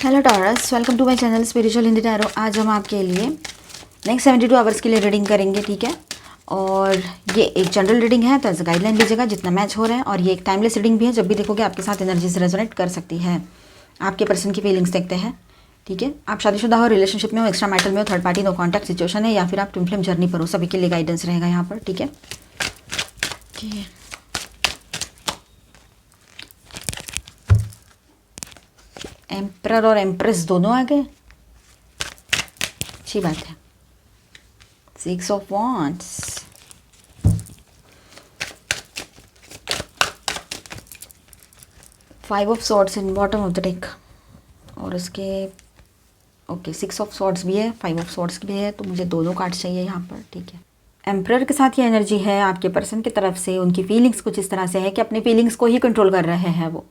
Hello Taurus, welcome to my channel spiritual Hindi tarot. आज हम आपके लिए नेक्स्ट 72 आवर्स के लिए रीडिंग करेंगे, ठीक है। और ये एक जनरल रीडिंग है, तो एज गाइडलाइन लीजिएगा जितना मैच हो रहा है। और ये एक टाइमलेस रीडिंग भी है, जब भी देखोगे आपके साथ एनर्जीज रेजोनेट कर सकती है। आपके पर्सन की फीलिंग्स देखते हैं, ठीक है। आप शादीशुदा हो, रिलेशनशिप में हो, एक्स्ट्रा मैटर में हो, third party no contact situation है, या फिर आप ट्विन फ्लेम जर्नी पर हो, सभी के लिए गाइडेंस रहेगा यहाँ पर, ठीक है। एम्परर और एम्प्रेस दोनों आ गए, अच्छी बात है। 6 of wands, 5 of swords in bottom of the deck, और उसके ओके 6 ऑफ सॉर्ड्स भी है, 5 ऑफ सॉर्ड्स भी है, तो मुझे दोनों कार्ड चाहिए यहाँ पर, ठीक है। एम्परर के साथ ये एनर्जी है आपके पर्सन की तरफ से। उनकी फीलिंग्स कुछ इस तरह से है कि अपने फीलिंग्स को ही कंट्रोल कर रहे हैं वो,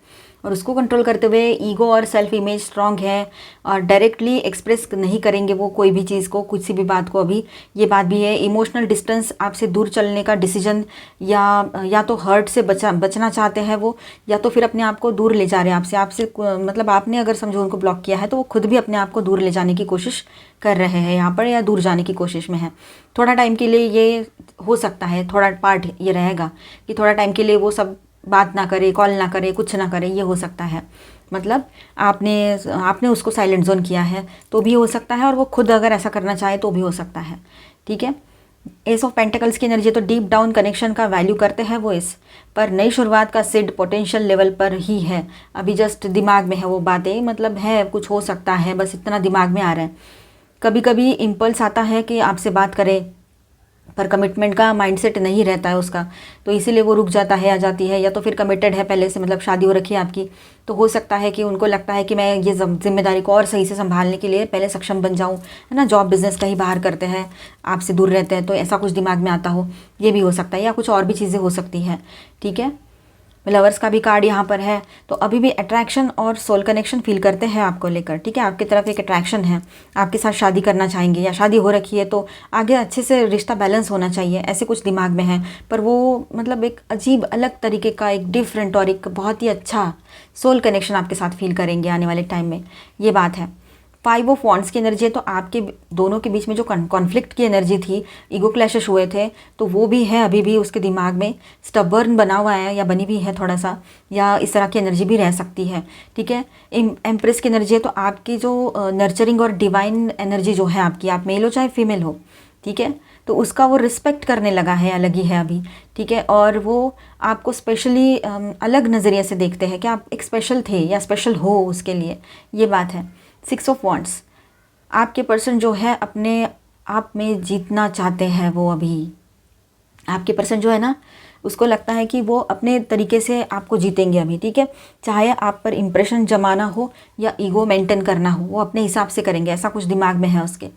और उसको कंट्रोल करते हुए ईगो और सेल्फ इमेज स्ट्रांग है, और डायरेक्टली एक्सप्रेस नहीं करेंगे वो कोई भी चीज़ को, कुछ भी बात को। अभी ये बात भी है, इमोशनल डिस्टेंस आपसे दूर चलने का डिसीजन, या तो हर्ट से बचना चाहते हैं वो, या तो फिर अपने आप को दूर ले जा रहे हैं आपसे मतलब आपने अगर समझो उनको ब्लॉक किया है, तो वो खुद भी अपने आप को दूर ले जाने की कोशिश कर रहे हैं यहाँ पर, या दूर जाने की कोशिश में है। थोड़ा टाइम के लिए ये हो सकता है, थोड़ा पार्ट ये रहेगा कि थोड़ा टाइम के लिए वो सब बात ना करे, कॉल ना करे, कुछ ना करे, ये हो सकता है। मतलब आपने उसको साइलेंट जोन किया है तो भी हो सकता है, और वो खुद अगर ऐसा करना चाहे तो भी हो सकता है, ठीक है। एस ऑफ पेंटिकल्स की एनर्जी, तो डीप डाउन कनेक्शन का वैल्यू करते हैं वो, इस पर नई शुरुआत का सीड पोटेंशियल लेवल पर ही है। अभी जस्ट दिमाग में है वो बातें, मतलब है कुछ हो सकता है, बस इतना दिमाग में आ रहा है। कभी कभी इम्पल्स आता है कि आपसे बात करे, पर कमिटमेंट का माइंडसेट नहीं रहता है उसका, तो इसीलिए वो रुक जाता है, आ जाती है। या तो फिर कमिटेड है पहले से, मतलब शादी हो रखी है आपकी, तो हो सकता है कि उनको लगता है कि मैं ये जिम्मेदारी को और सही से संभालने के लिए पहले सक्षम बन जाऊं, है ना। जॉब बिजनेस कहीं बाहर करते हैं, आपसे दूर रहते हैं, तो ऐसा कुछ दिमाग में आता हो, ये भी हो सकता है, या कुछ और भी चीज़ें हो सकती हैं, ठीक है। लवर्स का भी कार्ड यहाँ पर है, तो अभी भी अट्रैक्शन और सोल कनेक्शन फील करते हैं आपको लेकर, ठीक है। आपकी तरफ एक अट्रैक्शन है, आपके साथ शादी करना चाहेंगे, या शादी हो रखी है तो आगे अच्छे से रिश्ता बैलेंस होना चाहिए, ऐसे कुछ दिमाग में है। पर वो मतलब एक अजीब अलग तरीके का, एक डिफरेंट और एक बहुत ही अच्छा सोल कनेक्शन आपके साथ फील करेंगे आने वाले टाइम में, ये बात है। 5 ऑफ वांड्स की एनर्जी है, तो आपके दोनों के बीच में जो कॉन्फ्लिक्ट की एनर्जी थी, ईगो क्लैशेस हुए थे, तो वो भी है अभी भी उसके दिमाग में, स्टबर्न बना हुआ है या बनी भी है थोड़ा सा, या इस तरह की एनर्जी भी रह सकती है, ठीक है। एम्प्रेस की एनर्जी है, तो आपकी जो नर्चरिंग और डिवाइन एनर्जी जो है आपकी, आप मेल हो चाहे फीमेल हो, ठीक है, तो उसका वो रिस्पेक्ट करने लगा है, अलग ही है अभी, ठीक है। और वो आपको स्पेशली अलग नज़रिए से देखते हैं कि आप एक स्पेशल थे या स्पेशल हो उसके लिए, ये बात है। 6 ऑफ वांड्स, आपके पर्सन जो है अपने आप में जीतना चाहते हैं वो। अभी आपके पर्सन जो है ना, उसको लगता है कि वो अपने तरीके से आपको जीतेंगे अभी, ठीक है। चाहे आप पर इम्प्रेशन जमाना हो या ईगो मेंटेन करना हो, वो अपने हिसाब से करेंगे, ऐसा कुछ दिमाग में है उसके।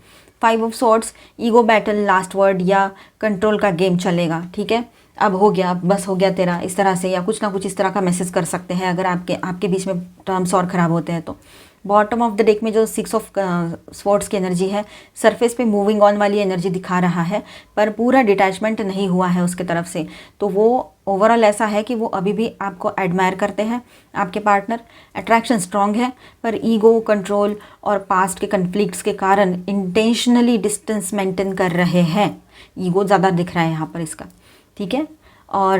5 of swords, ego battle, last word या कंट्रोल का गेम चलेगा, ठीक है। अब हो गया, बस हो गया तेरा, इस तरह से, या कुछ ना कुछ इस तरह का मैसेज कर सकते हैं अगर आपके बीच में टर्म्स और ख़राब होते हैं तो। बॉटम ऑफ द डेक में जो 6 ऑफ स्वॉर्ड्स की एनर्जी है, सरफेस पे मूविंग ऑन वाली एनर्जी दिखा रहा है, पर पूरा डिटैचमेंट नहीं हुआ है उसके तरफ से। तो वो ओवरऑल ऐसा है कि वो अभी भी आपको एडमायर करते हैं, आपके पार्टनर। अट्रैक्शन स्ट्रांग है, पर ईगो, कंट्रोल और पास्ट के कन्फ्लिक्ट्स के कारण इंटेंशनली डिस्टेंस मेंटेन कर रहे हैं। ईगो ज़्यादा दिख रहा है यहाँ पर इसका, ठीक है। और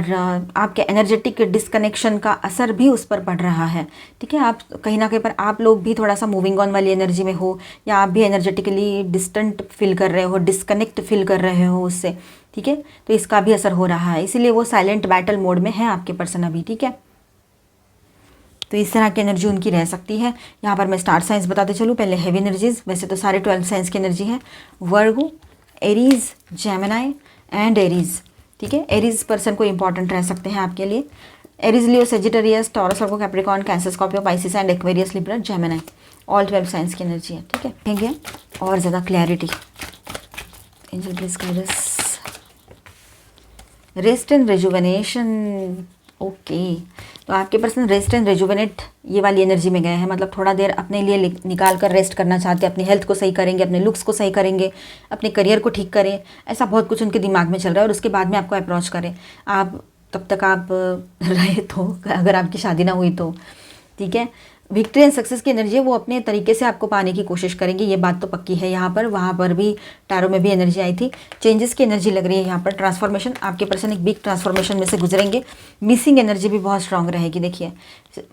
आपके एनर्जेटिक डिस्कनेक्शन का असर भी उस पर पड़ रहा है, ठीक है। आप कहीं ना कहीं पर आप लोग भी थोड़ा सा मूविंग ऑन वाली एनर्जी में हो, या आप भी एनर्जेटिकली डिस्टेंट फील कर रहे हो, डिस्कनेक्ट फील कर रहे हो उससे, ठीक है। तो इसका भी असर हो रहा है, इसीलिए वो साइलेंट बैटल मोड में है आपके पर्सन अभी, ठीक है। तो इस तरह की एनर्जी उनकी रह सकती है। यहाँ पर मैं स्टार साइंस बताते चलूँ पहले, हैवी एनर्जीज, वैसे तो सारे 12 साइंस की एनर्जी है। वर्गो, एरीज, जेमिनी एंड एरीज, ठीक है। एरीज पर्सन को इंपॉर्टेंट रह सकते हैं आपके लिए। Aries, Leo, Sagittarius, taurus, Virgo, Capricorn, cancer, Scorpio, Pisces and Aquarius, Libra, Gemini, all 12 science की एनर्जी है, ठीक है। देखेंगे और ज़्यादा clarity. Angel please guide us. Rest and rejuvenation, okay. तो आपके पर्सन रेस्ट एंड रेजुवेनेट ये वाली एनर्जी में गए हैं, मतलब थोड़ा देर अपने लिए निकाल कर रेस्ट करना चाहते हैं, अपनी हेल्थ को सही करेंगे, अपने लुक्स को सही करेंगे, अपने करियर को ठीक करें, ऐसा बहुत कुछ उनके दिमाग में चल रहा है। और उसके बाद में आपको अप्रोच करें, आप तब तक आप रहे तो, अगर आपकी शादी ना हुई तो, ठीक है। विक्ट्री एंड सक्सेस की एनर्जी है वो अपने तरीके से आपको पाने की कोशिश करेंगे, ये बात तो पक्की है। यहाँ पर वहाँ पर भी टैरो में भी एनर्जी आई थी, चेंजेस की एनर्जी लग रही है यहाँ पर, ट्रांसफॉर्मेशन, आपके पर्सन एक बिग ट्रांसफॉर्मेशन में से गुजरेंगे। मिसिंग एनर्जी भी बहुत स्ट्रांग रहेगी, देखिए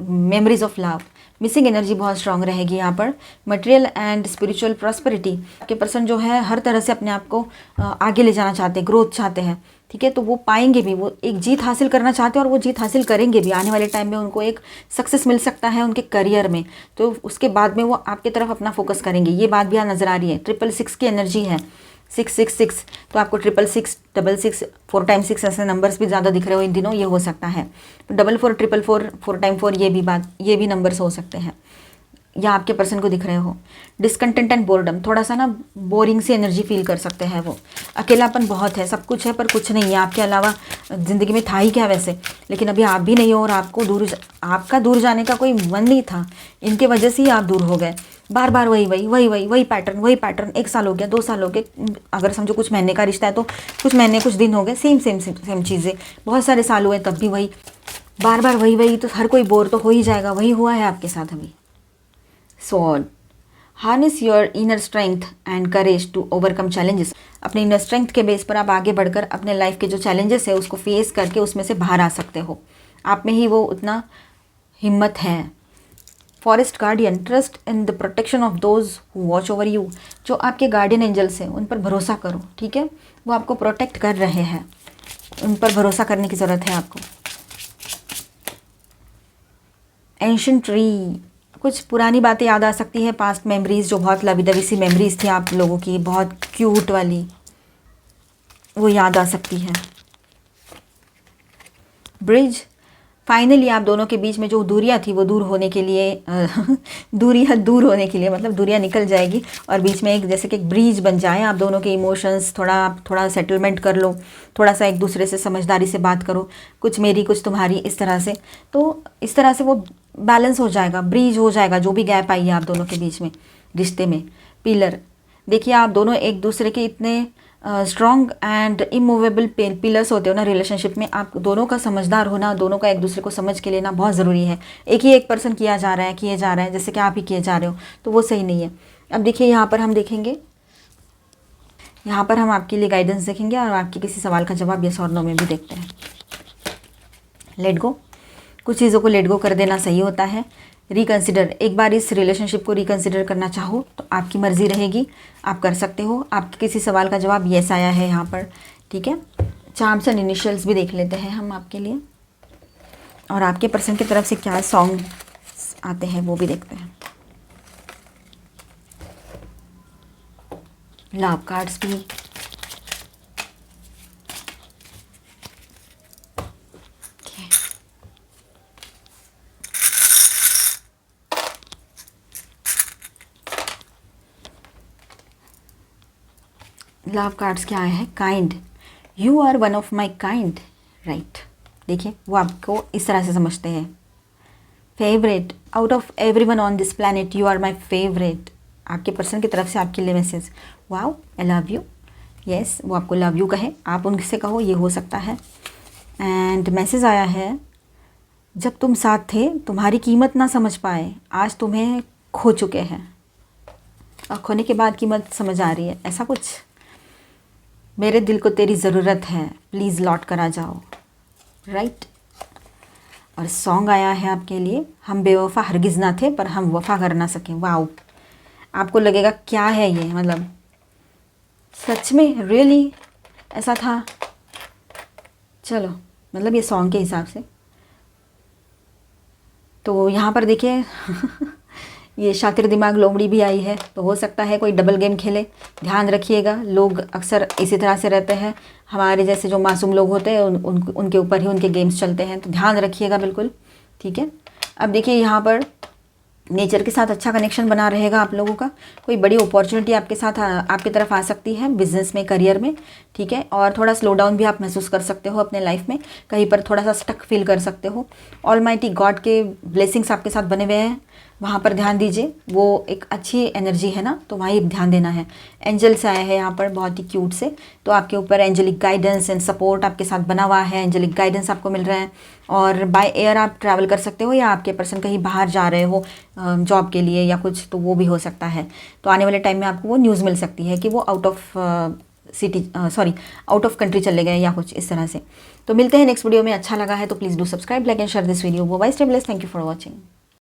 memories of love, missing energy बहुत स्ट्रांग रहेगी यहाँ पर। मटेरियल एंड स्पिरिचुअल प्रॉस्पेरिटी, आपके पर्सन जो है हर तरह से अपने आप को आगे ले जाना चाहते हैं, ग्रोथ चाहते हैं, ठीक है, तो वो पाएंगे भी, वो एक जीत हासिल करना चाहते हैं और वो जीत हासिल करेंगे भी। आने वाले टाइम में उनको एक सक्सेस मिल सकता है उनके करियर में, तो उसके बाद में वो आपकी तरफ अपना फोकस करेंगे, ये बात भी यहाँ नज़र आ रही है। 666 की एनर्जी है, 666, तो आपको 666, 66, 4 टाइम 6 ऐसे नंबर्स भी ज़्यादा दिख रहे हो इन दिनों, ये हो सकता है। 44, 444, 4 टाइम 4, ये भी नंबर्स हो सकते हैं, या आपके पर्सन को दिख रहे हो। डिसकंटेंट एंड बोर्डम, थोड़ा सा ना बोरिंग सी एनर्जी फील कर सकते हैं वो। अकेलापन बहुत है, सब कुछ है पर कुछ नहीं है आपके अलावा ज़िंदगी में, था ही क्या वैसे, लेकिन अभी आप भी नहीं हो और आपका दूर जाने का कोई मन नहीं था, इनके वजह से ही आप दूर हो गए। बार बार वही पैटर्न, 1 साल हो गया, 2 साल हो गए, अगर समझो कुछ महीने का रिश्ता है तो कुछ महीने कुछ दिन हो गए, सेम चीज़ें, बहुत सारे साल हुए तब भी वही, बार बार वही, तो हर कोई बोर तो हो ही जाएगा। वही हुआ है आपके साथ अभी। Sword, harness your inner strength and courage to overcome challenges, अपने इनर स्ट्रेंथ के बेस पर आप आगे बढ़कर अपने लाइफ के जो चैलेंजेस है उसको फेस करके उसमें से बाहर आ सकते हो, आप में ही वो उतना हिम्मत है। Forest guardian, trust in the protection of those who watch over you, जो आपके गार्डियन एंजल्स हैं उन पर भरोसा करो, ठीक है, वो आपको प्रोटेक्ट कर रहे हैं, उन पर भरोसा करने की ज़रूरत है आपको। एंशिएंट ट्री, कुछ पुरानी बातें याद आ सकती है, पास्ट मेमोरीज जो बहुत लवी दवी सी मेमोरीज थी आप लोगों की, बहुत क्यूट वाली, वो याद आ सकती है। ब्रिज, फाइनली आप दोनों के बीच में जो दूरियां थी वो दूर होने के लिए दूर होने के लिए मतलब दूरियां निकल जाएगी और बीच में एक जैसे कि एक ब्रिज बन जाए, आप दोनों के इमोशंस थोड़ा सेटलमेंट कर लो, थोड़ा सा एक दूसरे से समझदारी से बात करो, कुछ मेरी कुछ तुम्हारी, इस तरह से, तो इस तरह से वो बैलेंस हो जाएगा, ब्रिज हो जाएगा जो भी गैप आई है आप दोनों के बीच में रिश्ते में। पिलर, देखिए आप दोनों एक दूसरे के इतने स्ट्रॉन्ग एंड इमूवेबल पिलर्स होते हो ना रिलेशनशिप में, आप दोनों का समझदार होना, दोनों का एक दूसरे को समझ के लेना बहुत ज़रूरी है। एक पर्सन किए जा रहा है जैसे कि आप ही किए जा रहे हो, तो वो सही नहीं है। अब देखिए यहाँ पर हम देखेंगे, यहाँ पर हम आपके लिए गाइडेंस देखेंगे और आपके किसी सवाल का जवाब यस और नो में भी देखते हैं। लेट गो, कुछ चीज़ों को लेट गो कर देना सही होता है। रिकंसिडर, एक बार इस रिलेशनशिप को रिकंसिडर करना चाहो तो आपकी मर्ज़ी रहेगी, आप कर सकते हो। आपके किसी सवाल का जवाब येस आया है यहाँ पर, ठीक है। चार्म्स एंड इनिशियल्स भी देख लेते हैं हम आपके लिए, और आपके पर्सन की तरफ से क्या सॉन्ग आते हैं वो भी देखते हैं। लव कार्ड्स भी, लव कार्ड्स क्या है? Kind, you are one of my kind, right. देखिए वो आपको इस तरह से समझते हैं। Favourite, out of every one on this planet you are my favourite, आपके पर्सन की तरफ से आपके लिए message, wow I love you, yes वो आपको लव यू कहे, आप उनसे कहो, ये हो सकता है। एंड मैसेज आया है, जब तुम साथ थे तुम्हारी कीमत ना समझ पाए, आज तुम्हें खो चुके हैं और खोने के बाद कीमत समझ आ रही है, ऐसा कुछ। मेरे दिल को तेरी ज़रूरत है, प्लीज़ लौट कर आ जाओ, राइट। और सॉन्ग आया है आपके लिए, हम बेवफा हरगिज़ ना थे पर हम वफ़ा कर ना सकें। वाओ, आपको लगेगा क्या है ये, मतलब सच में रियली ऐसा था। चलो मतलब ये सॉन्ग के हिसाब से तो यहाँ पर देखिए ये शातिर दिमाग लोमड़ी भी आई है, तो हो सकता है कोई डबल गेम खेले। ध्यान रखिएगा, लोग अक्सर इसी तरह से रहते हैं, हमारे जैसे जो मासूम लोग होते हैं उनके ऊपर ही उनके गेम्स चलते हैं, तो ध्यान रखिएगा बिल्कुल, ठीक है। अब देखिए यहाँ पर नेचर के साथ अच्छा कनेक्शन बना रहेगा आप लोगों का, कोई बड़ी अपॉर्चुनिटी आपके साथ आपकी तरफ आ सकती है बिजनेस में, करियर में, ठीक है। और थोड़ा स्लो डाउन भी आप महसूस कर सकते हो अपने लाइफ में, कहीं पर थोड़ा सा स्टक फील कर सकते हो। ऑलमाइटी गॉड के ब्लेसिंग्स आपके साथ बने हुए हैं, वहाँ पर ध्यान दीजिए, वो एक अच्छी एनर्जी है ना, तो वहीं ध्यान देना है। एंजल्स आए हैं यहाँ पर बहुत ही क्यूट से, तो आपके ऊपर एंजेलिक गाइडेंस एंड सपोर्ट आपके साथ बना हुआ है, एंजेलिक गाइडेंस आपको मिल रहा है। और बाय एयर आप ट्रैवल कर सकते हो, या आपके पर्सन कहीं बाहर जा रहे हो जॉब के लिए या कुछ, तो वो भी हो सकता है। तो आने वाले टाइम में आपको वो न्यूज़ मिल सकती है कि वो out of out of country चले गए या कुछ इस तरह से। तो मिलते हैं नेक्स्ट वीडियो में। अच्छा लगा है तो please do subscribe, like and share this video. Bye, stay blessed, thank you for watching.